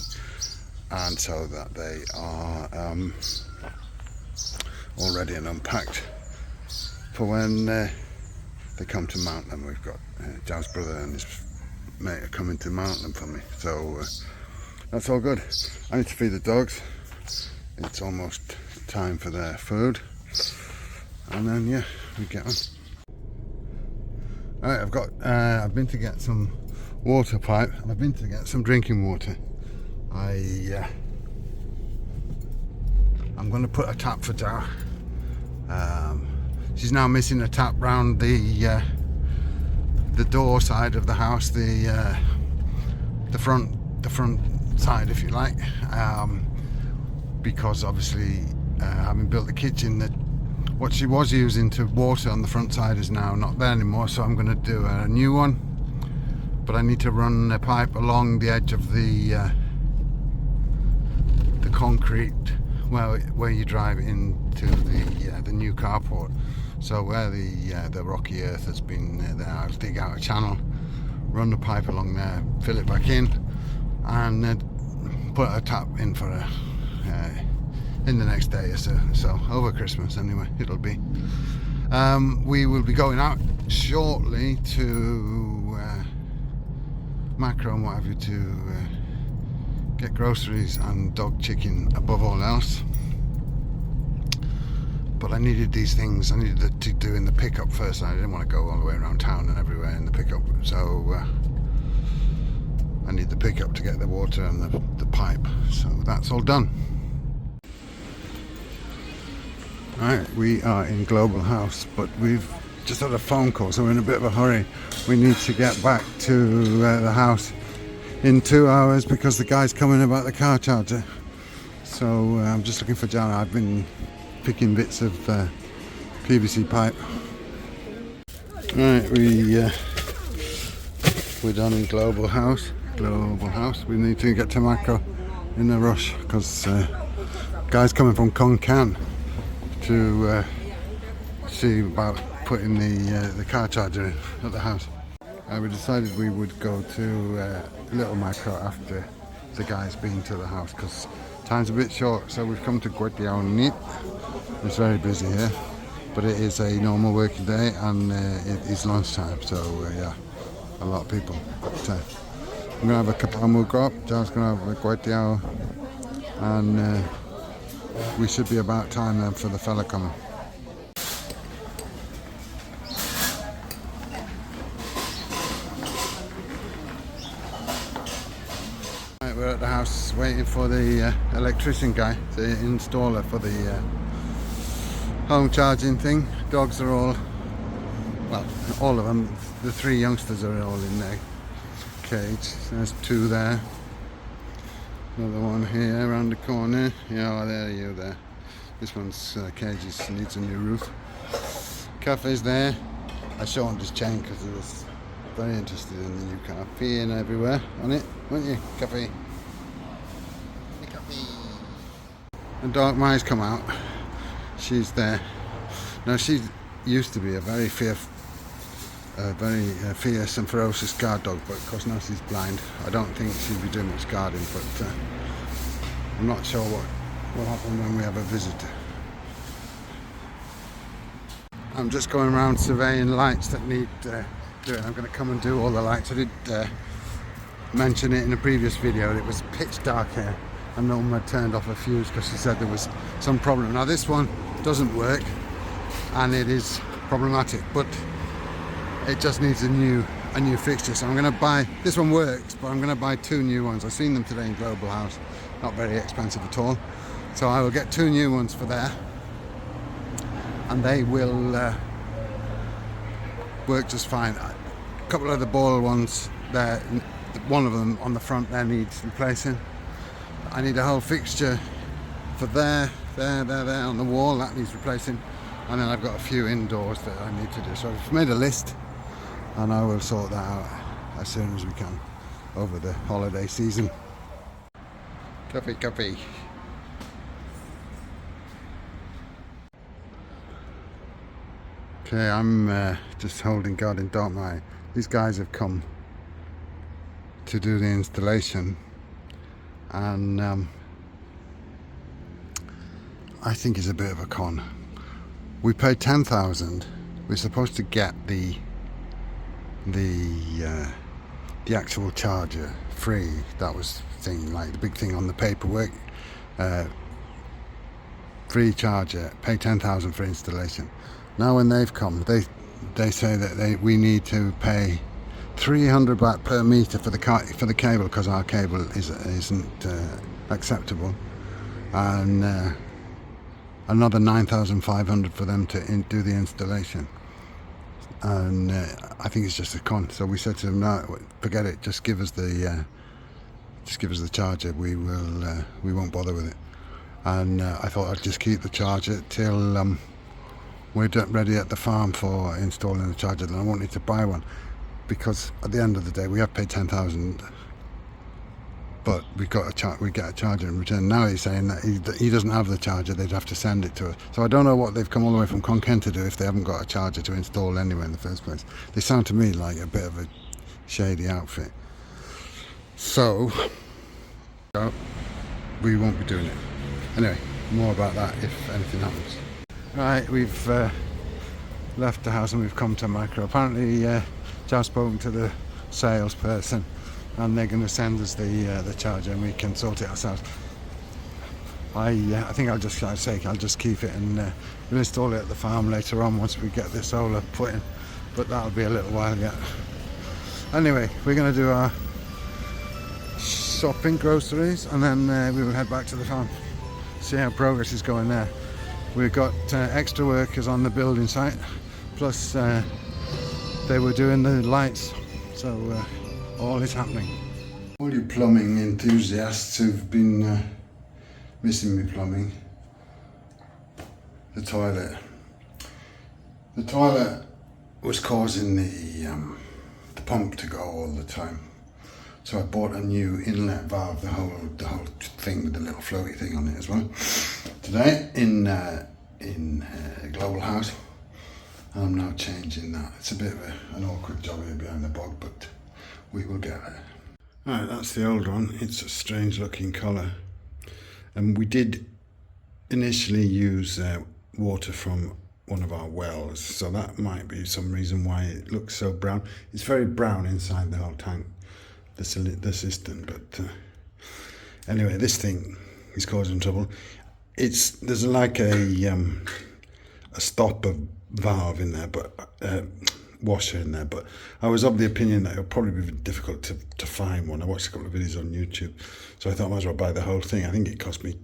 and so that they are all ready and unpacked for when they come to mount them. We've got Joe's brother and his mate are coming to mount them for me, so that's all good. I need to feed the dogs. It's almost time for their food, and then yeah, we get on. Alright, I've been to get some water pipe and I've been to get some drinking water. I'm going to put a tap for Jo. She's now missing a tap round the door side of the house, the front side, if you like, because obviously having built the kitchen, that what she was using to water on the front side is now not there anymore, so I'm going to do a new one. But I need to run a pipe along the edge of the concrete where you drive into the new carport. So where the rocky earth has been there, I'll dig out a channel, run the pipe along there, fill it back in, and put a tap in for in the next day or so over Christmas anyway it'll be. We will be going out shortly to Macro and what have you to get groceries and dog chicken above all else. But I needed these things, I needed to do in the pickup first. I didn't want to go all the way around town and everywhere in the pickup, so I need the pickup to get the water and the pipe, so that's all done. Right, we are in Global House, but we've just had a phone call, so we're in a bit of a hurry. We need to get back to the house in 2 hours because the guy's coming about the car charger. So I'm just looking for Jana. I've been picking bits of PVC pipe. Right, we're done in Global House. We need to get to Macro in a rush because guy's coming from Khon Kaen to see about putting the car charger in at the house. We decided we would go to Little Macro after the guy's been to the house because time's a bit short, so we've come to Gothenburg. It's very busy here, but it is a normal working day and it is lunchtime, so yeah, a lot of people. But, I'm going to have a kapamu grop, John's going to have a guetiao, and we should be about time then for the fella coming. Right, we're at the house waiting for the electrician guy, the installer for the home charging thing. Dogs are all of them. The three youngsters are all in their cage. There's two there. Another one here around the corner. Yeah, oh, there you there. This one's cage needs a new roof. Cafe's there. I shortened his chain because he was very interested in the new car. Peeing everywhere on it, weren't you, Cafe? Hey, Cafe. The dark mice come out. She's there. Now she used to be a very fierce and ferocious guard dog, but of course now she's blind. I don't think she'll be doing much guarding, but I'm not sure what will happen when we have a visitor. I'm just going around surveying lights that need doing. I'm going to come and do all the lights. I did mention it in a previous video. It was pitch dark here and Norm had turned off a fuse because she said there was some problem. Now this one doesn't work and it is problematic, but it just needs a new fixture. So I'm going to buy, this one works, but I'm going to buy two new ones. I've seen them today in Global House, not very expensive at all. So I will get two new ones for there, and they will work just fine. A couple of the ball ones there, one of them on the front there needs replacing, I need a whole fixture for there on the wall. That needs replacing. And then I've got a few indoors that I need to do. So I've made a list and I will sort that out as soon as we can over the holiday season. Coffee. Okay, I'm just holding guard in Dartmouth. These guys have come to do the installation, and I think it's a bit of a con. We paid 10,000. We're supposed to get the actual charger free. That was the thing, like the big thing on the paperwork. Free charger. Pay 10,000 for installation. Now when they've come, they say that we need to pay 300 baht per meter for the cable, because our cable isn't acceptable, and another 9,500 for them to do the installation. And I think it's just a con. So we said to them, no, forget it. Just give us the charger. We won't bother with it. And I thought I'd just keep the charger till we're ready at the farm for installing the charger. Then I won't need to buy one, because at the end of the day we have paid 10,000, but we get a charger in return. Now he's saying that he doesn't have the charger, they'd have to send it to us. So I don't know what they've come all the way from Konkan to do if they haven't got a charger to install anyway in the first place. They sound to me like a bit of a shady outfit. So we won't be doing it. Anyway, more about that if anything happens. Right, we've left the house and we've come to Micro. Apparently Jav's spoken to the salesperson and they're going to send us the charger and we can sort it ourselves. I think I'll just keep it and we'll install it at the farm later on once we get the solar put in, but that'll be a little while yet. Anyway, we're going to do our shopping, groceries, and then we will head back to the farm, see how progress is going there. We've got extra workers on the building site, plus they were doing the lights, so all is happening. All you plumbing enthusiasts who've been missing me plumbing, the toilet was causing the pump to go all the time. So I bought a new inlet valve, the whole thing with the little floaty thing on it as well, today in Global House. And I'm now changing that. It's a bit of an awkward job here behind the bog, but we will get there. Alright, that's the old one. It's a strange looking colour. And we did initially use water from one of our wells, so that might be some reason why it looks so brown. It's very brown inside the whole tank, the cistern, but anyway, this thing is causing trouble. There's like a stopper valve in there, but washer in there, but I was of the opinion that it would probably be difficult to find one. I watched a couple of videos on YouTube, so I thought I might as well buy the whole thing. I think it cost me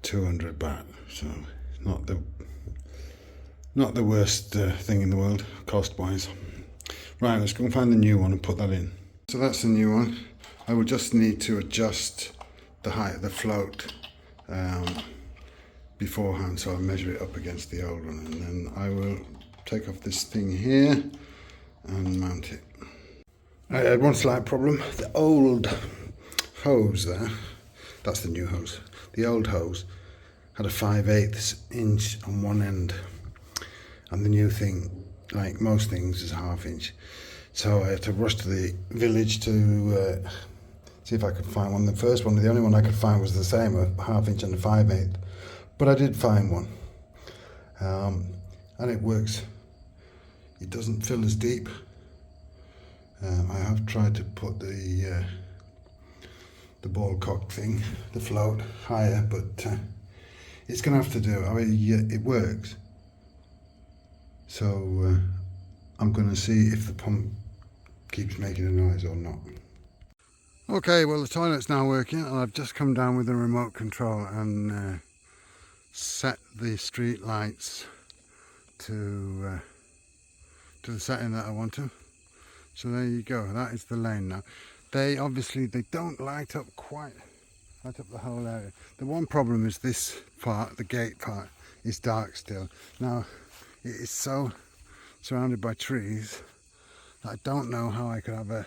200 baht, so not the worst thing in the world cost wise. Right, let's go and find the new one and put that in. So that's the new one. I will just need to adjust the height of the float beforehand, so I'll measure it up against the old one, and then I will take off this thing here and mount it. I had one slight problem. The old hose there, that's the new hose. The old hose had a 5/8 inch on one end, and the new thing, like most things, is 1/2 inch. So I had to rush to the village to see if I could find one. The first one, the only one I could find was the same, a 1/2 inch and a 5/8. But I did find one, and it works. It doesn't fill as deep. I have tried to put the ball cock thing, the float, higher, but it's going to have to do. I mean, it works. So I'm going to see if the pump keeps making a noise or not. Okay, well the toilet's now working, and I've just come down with a remote control and set the street lights to the setting that I want to. So there you go, that is the lane now. They don't light up quite light up the whole area. The one problem is this part, the gate part, is dark still. Now, it is so surrounded by trees that I don't know how I could have a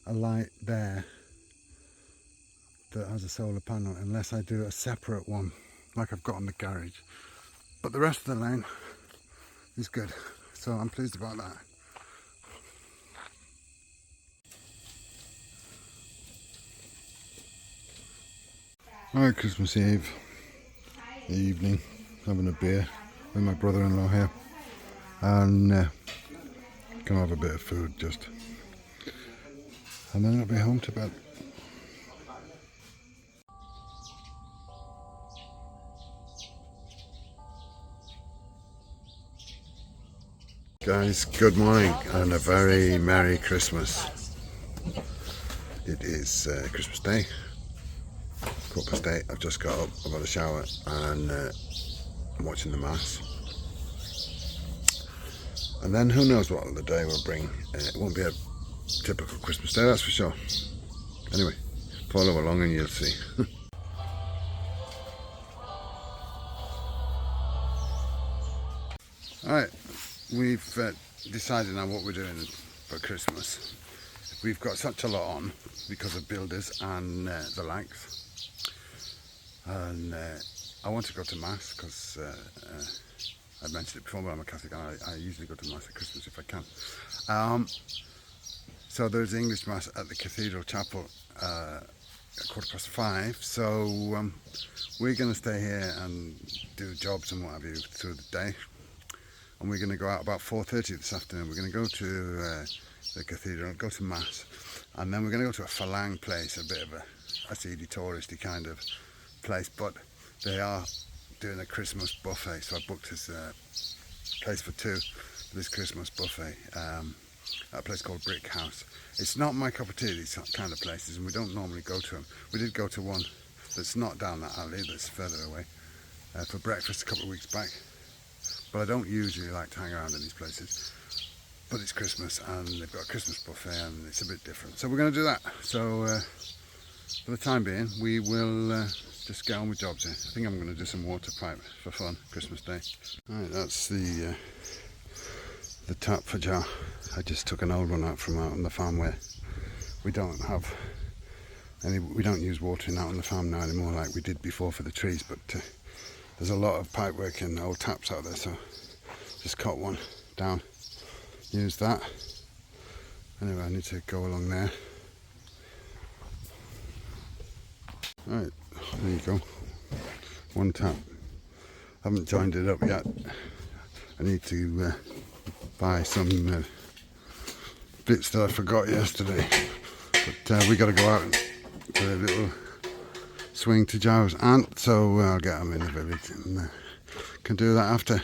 light there that has a solar panel unless I do a separate one like I've got in the garage. But the rest of the lane is good, so I'm pleased about that. Alright, Christmas Eve evening, having a beer with my brother-in-law here, and gonna have a bit of food just, and then I'll be home to bed. Guys, good morning and a very Merry Christmas. It is Christmas Day, 8:15. I've just got up, I've had a shower, and I'm watching the Mass. And then who knows what the day will bring. It won't be a typical Christmas Day, that's for sure. Anyway, follow along and you'll see. Alright, we've decided now what we're doing for Christmas. We've got such a lot on because of builders and the likes, and I want to go to Mass because I've mentioned it before, but I'm a Catholic and I usually go to Mass at Christmas if I can. So there's the English Mass at the Cathedral Chapel at 5:15, so we're going to stay here and do jobs and what have you through the day. And we're going to go out about 4:30 this afternoon. We're going to go to the cathedral, go to Mass, and then we're going to go to a Falang place, a bit of a seedy touristy kind of place, but they are doing a Christmas buffet, so I booked this place for two for this Christmas buffet at a place called Brick House. It's not my cup of tea, these kind of places, and we don't normally go to them. We did go to one that's not down that alley, that's further away, for breakfast a couple of weeks back. But I don't usually like to hang around in these places. But it's Christmas and they've got a Christmas buffet and it's a bit different. So we're going to do that. So for the time being, we will just get on with jobs here. I think I'm going to do some water pipe for fun, Christmas Day. Alright, that's the tap for jar. I just took an old one out from out on the farm where we don't have any, we don't use watering out on the farm now anymore like we did before for the trees, but there's a lot of pipe work and old taps out there, so just cut one down, use that. Anyway, I need to go along there. Right, there you go, one tap. Haven't joined it up yet. I need to buy some bits that I forgot yesterday, but we got to go out and do a little swing to Giles Aunt, so I'll get them in the village and can do that after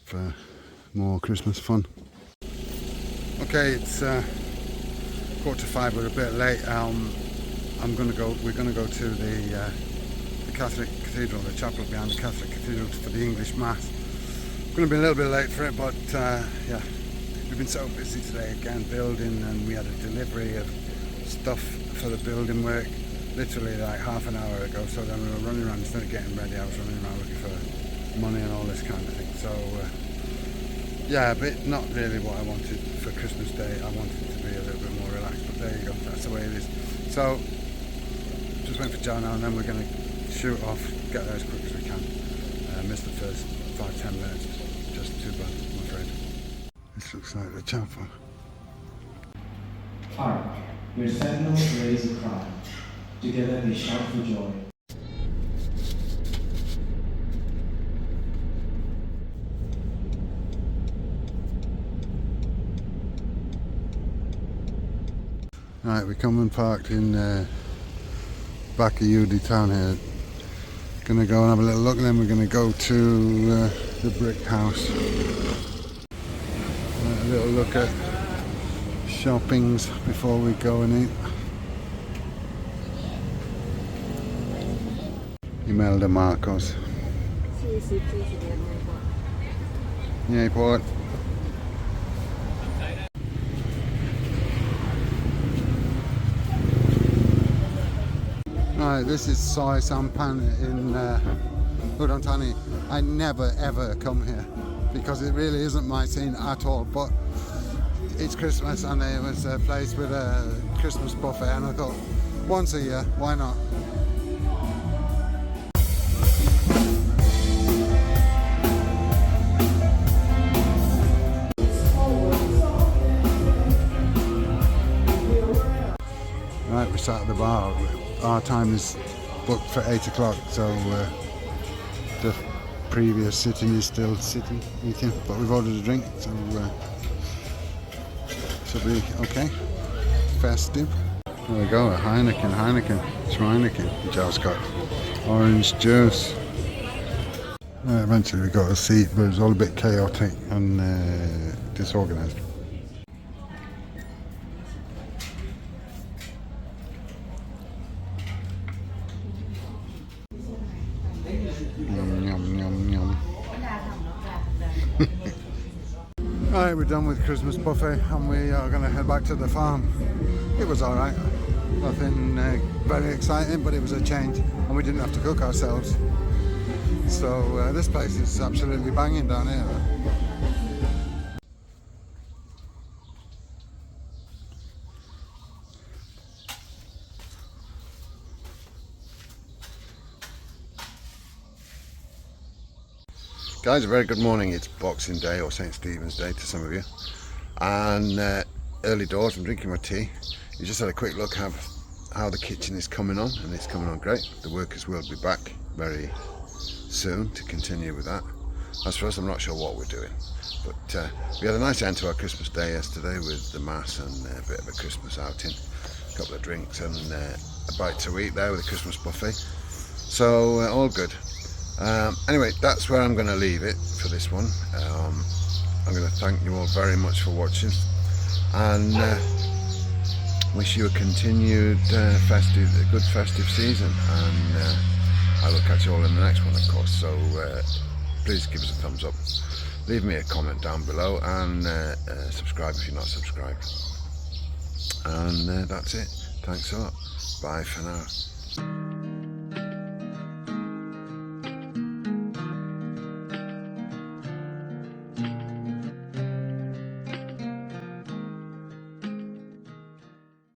for more Christmas fun. Okay, it's 4:45. We're a bit late. We're going to go to the Catholic Cathedral, the chapel behind the Catholic Cathedral for the English Mass. I'm going to be a little bit late for it, but yeah, we've been so busy today again building, and we had a delivery of stuff for the building work literally like half an hour ago, so then we were running around instead of getting ready. I was running around looking for money and all this kind of thing. So yeah, but not really what I wanted for Christmas Day. I wanted it to be a little bit more relaxed, but there you go, that's the way it is. So just waiting for Joe now, and then we're going to shoot off, get there as quick as we can. Miss the first 5-10 minutes, just too bad, I'm afraid. This looks like the chapel. Hark, your sentinels raise a cry. Together they shout for joy. Right, we come and parked in back of Udon Thani here. Gonna go and have a little look, and then we're gonna go to the Brick House. A little look at shoppings before we go and eat. Imelda Marcos. 40 yeah, Port. Right, this is soy sampan in Udon Thani. I never ever come here because it really isn't my scene at all, but it's Christmas and it was a place with a Christmas buffet and I thought once a year, why not? Right, we sat at the bar. Our time is booked for 8 o'clock, so the previous sitting is still eating, but we've ordered a drink, so should be okay. Festive. There we go, a Heineken. It's Heineken. Joe's got orange juice. Eventually we got a seat, but it was all a bit chaotic and disorganised. Yum. Alright, we're done with Christmas buffet and we are going to head back to the farm. It was alright, nothing very exciting, but it was a change and we didn't have to cook ourselves. So this place is absolutely banging down here. Guys, a very good morning. It's Boxing Day or St. Stephen's Day to some of you, and early doors. I'm drinking my tea. You just had a quick look at how the kitchen is coming on, and it's coming on great. The workers will be back very soon to continue with that. As for us, I'm not sure what we're doing, but we had a nice end to our Christmas day yesterday with the mass and a bit of a Christmas outing, a couple of drinks and a bite to eat there with a Christmas buffet. So all good. Anyway, that's where I'm going to leave it for this one. I'm going to thank you all very much for watching and wish you a continued good festive season, and I will catch you all in the next one, of course. So please give us a thumbs up, leave me a comment down below, and subscribe if you're not subscribed. And that's it. Thanks a lot. Bye for now.